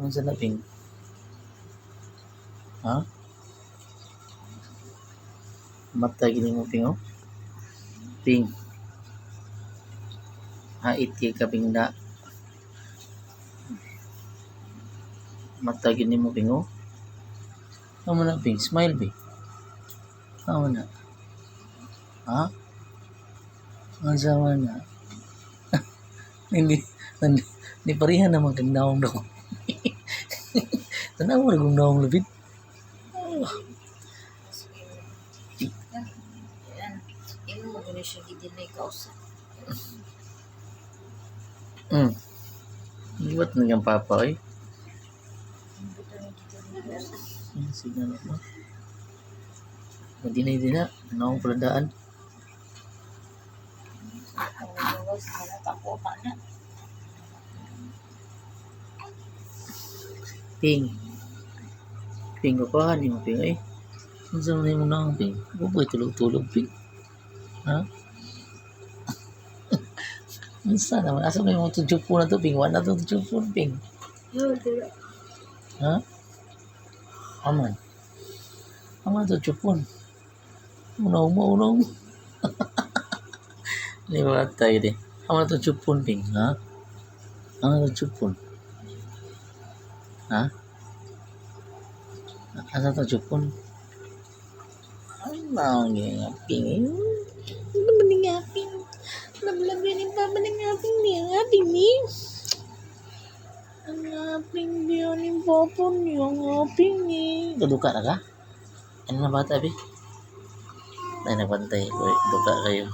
Ano sa labing? Ha? Mata gini mo ping oh? Ping. Hait kay kaping na. Mata gini mo ping oh? Ano na ping? Smile be. Ano na? Ha? Ano sa na? Hindi parihan naman kang naong na ko. Tanaw mo na kung naong labit. Imo mo gani siya gidinay kausa. Iwat na yung papa eh. Ano Sige na mo. Madinay din na. Naong paladaan. bawas na tako pa na. Ping. Ping ko pa. Hindi mo ping eh. Ano sa mga mo naong ping? Ako ba tulog-tulog ping? Ha? Minsan naman. Asa mo yung tujupo na to ping? Wala to tujupo ping. Ha? Aman. Aman to tujupo. Unaw mo. Hindi ba tayo din? Aman to tujupo ping. Ha? Aman to tujupo. Ha? Asa to tujupo? Ano nga ping? Ano ba nga ping? Lablab yan yung papa ng ngaping niya. Ngaping ni. Ang ngaping niya yung papa niya. Ngaping ni. Kaduka na ka? Ano na bata, be? Ay, nabantay. Duka kayo.